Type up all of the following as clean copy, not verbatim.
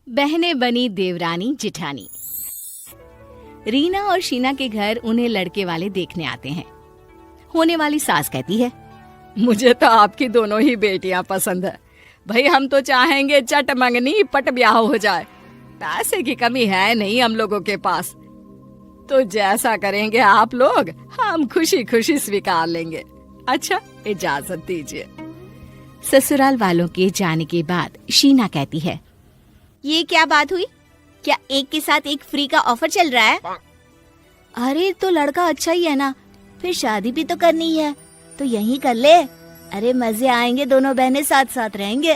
बहनें बनी देवरानी जिठानी। रीना और शीना के घर उन्हें लड़के वाले देखने आते हैं। होने वाली सास कहती है, मुझे तो आपकी दोनों ही बेटियां पसंद है। भाई हम तो चाहेंगे चट मंगनी पट ब्याह हो जाए। पैसे की कमी है नहीं हम लोगों के पास, तो जैसा करेंगे आप लोग हम खुशी खुशी स्वीकार लेंगे। अच्छा इजाजत दीजिए। ससुराल वालों के जाने के बाद शीना कहती है, ये क्या बात हुई? क्या एक के साथ एक फ्री का ऑफर चल रहा है? अरे तो लड़का अच्छा ही है ना, फिर शादी भी तो करनी है तो यहीं कर ले। अरे मजे आएंगे, दोनों बहनें साथ साथ रहेंगे।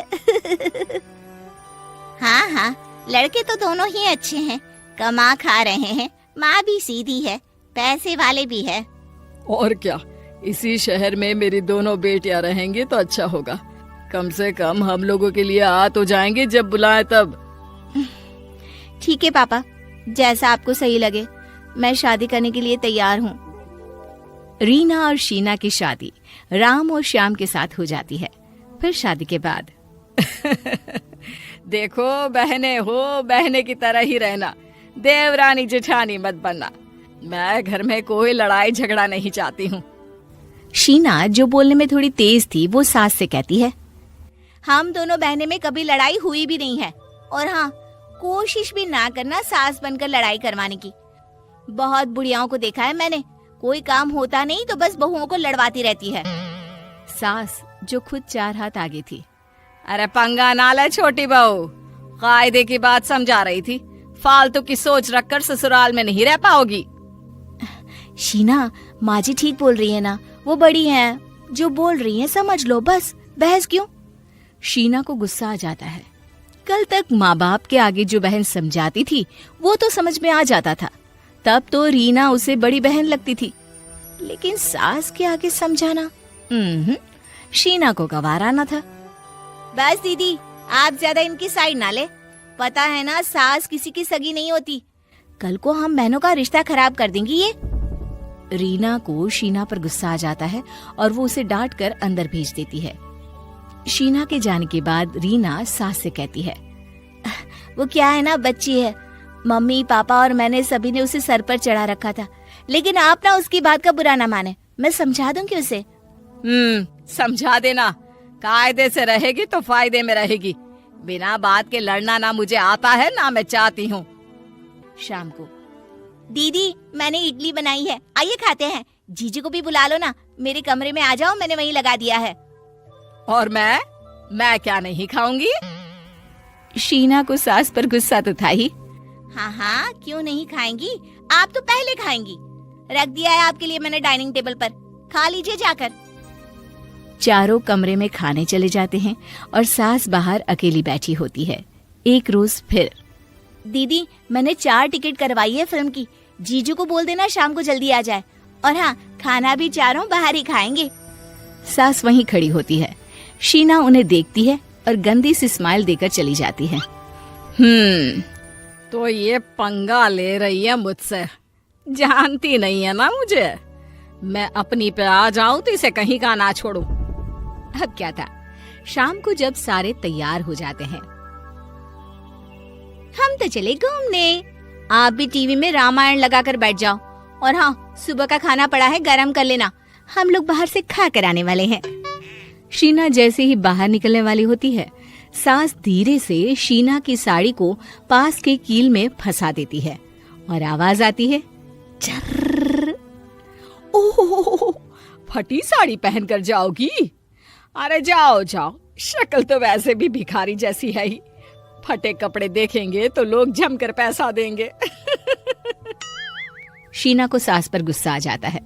हाँ हाँ, लड़के तो दोनों ही अच्छे हैं, कमा खा रहे हैं, माँ भी सीधी है, पैसे वाले भी है। और क्या, इसी शहर में मेरी दोनों बेटियां रहेंगी तो अच्छा होगा। कम से कम हम लोगों के लिए आ तो जाएंगे जब बुलाए तब। ठीक है पापा, जैसा आपको सही लगे, मैं शादी करने के लिए तैयार हूँ। रीना और शीना की शादी राम और श्याम के साथ हो जाती है। फिर शादी के बाद देखो बहने हो, बहने की तरह ही रहना, देवरानी जेठानी मत बनना। मैं घर में कोई लड़ाई झगड़ा नहीं चाहती हूँ। शीना जो बोलने में थोड़ी तेज थी वो सास से कहती है, हम दोनों बहनें में कभी लड़ाई हुई भी नहीं है, और हाँ, कोशिश भी ना करना सास बनकर लड़ाई करवाने की। बहुत बुढ़ियाओं को देखा है मैंने, कोई काम होता नहीं तो बस बहुओं को लड़वाती रहती है। सास जो खुद 4 हाथ आगे थी, अरे पंगा ना ले छोटी बहू, कायदे की बात समझा रही थी। फालतू की सोच रखकर ससुराल में नहीं रह पाओगी। शीना, माँ जी ठीक बोल रही है ना, वो बड़ी हैं, जो बोल रही हैं समझ लो, बस बहस क्यों। शीना को गुस्सा आ जाता है। कल तक माँ बाप के आगे जो बहन समझाती थी वो तो समझ में आ जाता था, तब तो रीना उसे बड़ी बहन लगती थी, लेकिन सास के आगे समझाना शीना को गवारा न था। बस दीदी, आप ज्यादा इनकी साइड ना ले, पता है ना सास किसी की सगी नहीं होती, कल को हम बहनों का रिश्ता खराब कर देंगी ये। रीना को शीना पर गुस्सा आ जाता है और वो उसे डांट कर अंदर भेज देती है। शीना के जाने के बाद रीना सास से कहती है, वो क्या है ना, बच्ची है, मम्मी पापा और मैंने सभी ने उसे सर पर चढ़ा रखा था, लेकिन आप ना उसकी बात का बुरा ना माने, मैं समझा दूंगी उसे। समझा देना, कायदे से रहेगी तो फायदे में रहेगी। बिना बात के लड़ना ना मुझे आता है ना मैं चाहती हूँ। शाम को, दीदी मैंने इडली बनाई है, आइए खाते हैं। जीजू को भी बुला लो ना, मेरे कमरे में आ जाओ, मैंने वहीं लगा दिया है। और मैं क्या नहीं खाऊंगी? शीना को सास पर गुस्सा तो था ही। हाँ हाँ, क्यों नहीं खाएंगी, आप तो पहले खाएंगी। रख दिया है आपके लिए मैंने डाइनिंग टेबल पर, खा लीजिए जाकर। चारों कमरे में खाने चले जाते हैं और सास बाहर अकेली बैठी होती है। एक रोज फिर, दीदी मैंने 4 टिकट करवाई है फिल्म की, जीजू को बोल देना शाम को जल्दी आ जाए, और हाँ, खाना भी चारों बाहर ही खाएंगे। सास वहीं खड़ी होती है। शीना उन्हें देखती है और गंदी सी स्माइल देकर चली जाती है। तो ये पंगा ले रही है मुझसे, जानती नहीं है ना मुझे। मैं अपनी पे आ जाऊं तो इसे कहीं का ना छोड़ूं। अब क्या था, शाम को जब सारे तैयार हो जाते हैं, हम तो चले घूमने, आप भी टीवी में रामायण लगाकर बैठ जाओ, और हाँ, सुबह का खाना पड़ा है, गरम कर लेना, हम लोग बाहर से खा कर आने वाले हैं। शीना जैसे ही बाहर निकलने वाली होती है, सास धीरे से शीना की साड़ी को पास के कील में फंसा देती है और आवाज आती है, चर्र। ओह, फटी साड़ी पहनकर जाओगी? अरे जाओ जाओ, शक्ल तो वैसे भी भिखारी जैसी है ही, फटे कपड़े देखेंगे तो लोग जमकर पैसा देंगे। शीना को सास पर गुस्सा आ जाता है।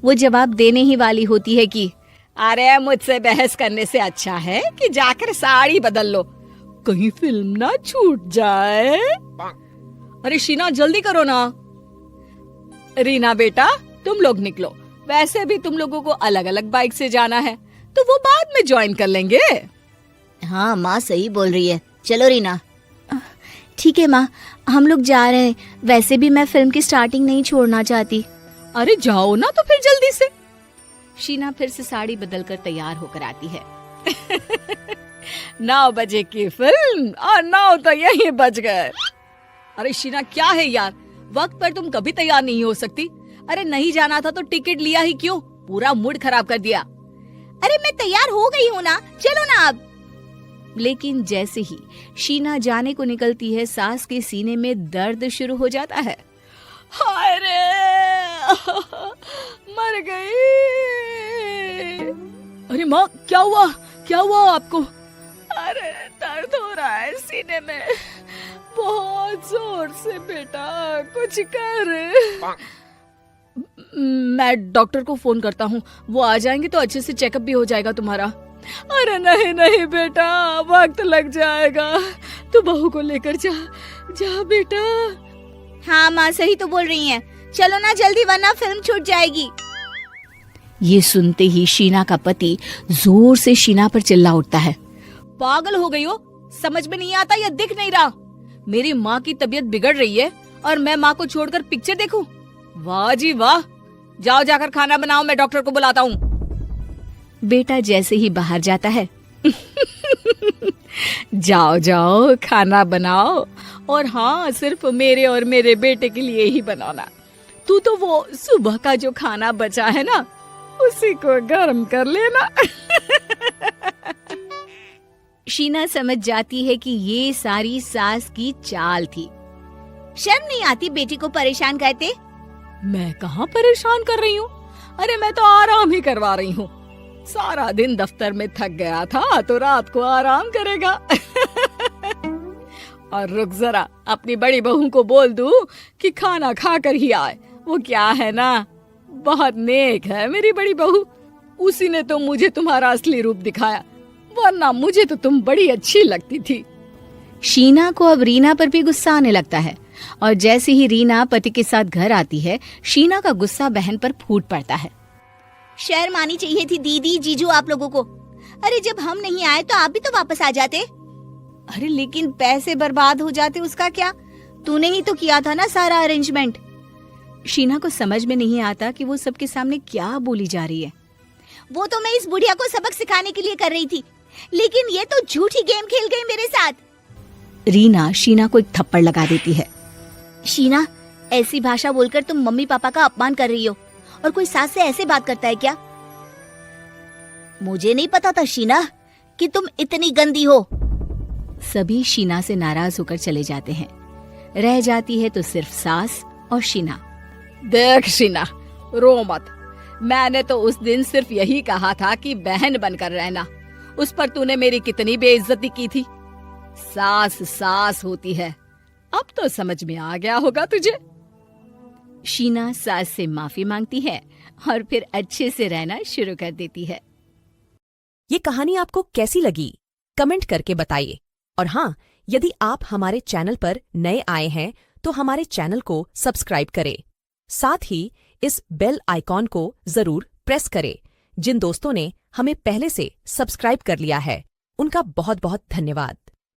वो जवाब देने ही वाली होती है कि अरे मुझसे बहस करने से अच्छा है कि जाकर साड़ी बदल लो, कहीं फिल्म ना छूट जाए। अरे शीना जल्दी करो ना। रीना बेटा तुम लोग निकलो, वैसे भी तुम लोगों को अलग अलग बाइक से जाना है तो वो बाद में ज्वाइन कर लेंगे। हाँ माँ सही बोल रही है, चलो रीना। ठीक है माँ, हम लोग जा रहे हैं, वैसे भी मैं फिल्म की स्टार्टिंग नहीं छोड़ना चाहती। अरे जाओ ना तो फिर जल्दी से। शीना फिर से साड़ी बदलकर तैयार होकर आती है। 9 बजे की फिल्म और 9 तो यही बज गए। अरे शीना क्या है यार, वक्त पर तुम कभी तैयार नहीं हो सकती। अरे नहीं जाना था तो टिकट लिया ही क्यों, पूरा मूड खराब कर दिया। अरे मैं तैयार हो गई हूँ ना, चलो ना अब। लेकिन जैसे ही शीना जाने को निकलती है, सास के सीने में दर्द शुरू हो जाता है। हाय रे, मर गई। अरे माँ क्या हुआ, क्या हुआ आपको? अरे दर्द हो रहा है सीने में बहुत जोर से बेटा, कुछ कर। मैं डॉक्टर को फोन करता हूँ, वो आ जाएंगे तो अच्छे से चेकअप भी हो जाएगा तुम्हारा। अरे नहीं नहीं बेटा, वक्त लग जाएगा, तू बहू को लेकर जा जा बेटा। हाँ माँ सही तो बोल रही हैं, चलो ना जल्दी वरना फिल्म छूट जाएगी। ये सुनते ही शीना का पति जोर से शीना पर चिल्ला उठता है। पागल हो गई हो, समझ में नहीं आता या दिख नहीं रहा? मेरी माँ की तबीयत बिगड़ रही है और मैं माँ को छोड़कर पिक्चर देखूं? वाह जी वाह, जाओ जाकर खाना बनाओ, मैं डॉक्टर को बुलाता हूँ। बेटा जैसे ही बाहर जाता है, जाओ जाओ खाना बनाओ, और हाँ सिर्फ मेरे और मेरे बेटे के लिए ही बनाना। तू तो वो सुबह का जो खाना बचा है ना, उसी को गर्म कर लेना। शीना समझ जाती है कि ये सारी सास की चाल थी। शर्म नहीं आती बेटी को परेशान करते? मैं कहाँ परेशान कर रही हूँ, अरे मैं तो आराम ही करवा रही हूँ। सारा दिन दफ्तर में थक गया था तो रात को आराम करेगा। और रुक जरा, अपनी बड़ी बहू को बोल दूं कि खाना खाकर ही आए। वो क्या है ना, बहुत नेक है मेरी बड़ी बहू, उसी ने तो मुझे तुम्हारा असली रूप दिखाया, वरना मुझे तो तुम बड़ी अच्छी लगती थी। शीना को अब रीना पर भी गुस्सा आने लगता है, और जैसे ही रीना पति के साथ घर आती है, शीना का गुस्सा बहन पर फूट पड़ता है। शर्म आनी चाहिए थी दीदी जीजू आप लोगों को। अरे जब हम नहीं आए तो आप भी तो वापस आ जाते। अरे लेकिन पैसे बर्बाद हो जाते उसका क्या, तूने ही तो किया था ना सारा अरेंजमेंट। शीना को समझ में नहीं आता कि वो सबके सामने क्या बोली जा रही है। वो तो मैं इस बुढ़िया को सबक सिखाने के लिए कर रही थी, लेकिन ये तो झूठी गेम खेल गई मेरे साथ। रीना शीना को एक थप्पड़ लगा देती है। शीना, ऐसी भाषा बोलकर तुम मम्मी पापा का अपमान कर रही हो, और कोई सास से ऐसे बात करता है क्या? मुझे नहीं पता था शीना कि तुम इतनी गंदी हो। सभी शीना से नाराज होकर चले जाते हैं। रह जाती है तो सिर्फ सास और शीना। देख शीना, रो मत, मैंने तो उस दिन सिर्फ यही कहा था कि बहन बनकर रहना, उस पर तूने मेरी कितनी बेइज्जती की थी। सास सास होती है, अब तो समझ में आ गया होगा तुझे। शीना सास से माफी मांगती है और फिर अच्छे से रहना शुरू कर देती है। ये कहानी आपको कैसी लगी? कमेंट करके बताइए। और हाँ, यदि आप हमारे चैनल पर नए आए हैं तो हमारे चैनल को सब्सक्राइब करें। साथ ही इस बेल आइकॉन को जरूर प्रेस करें। जिन दोस्तों ने हमें पहले से सब्सक्राइब कर लिया है, उनका बहुत बहुत धन्यवाद।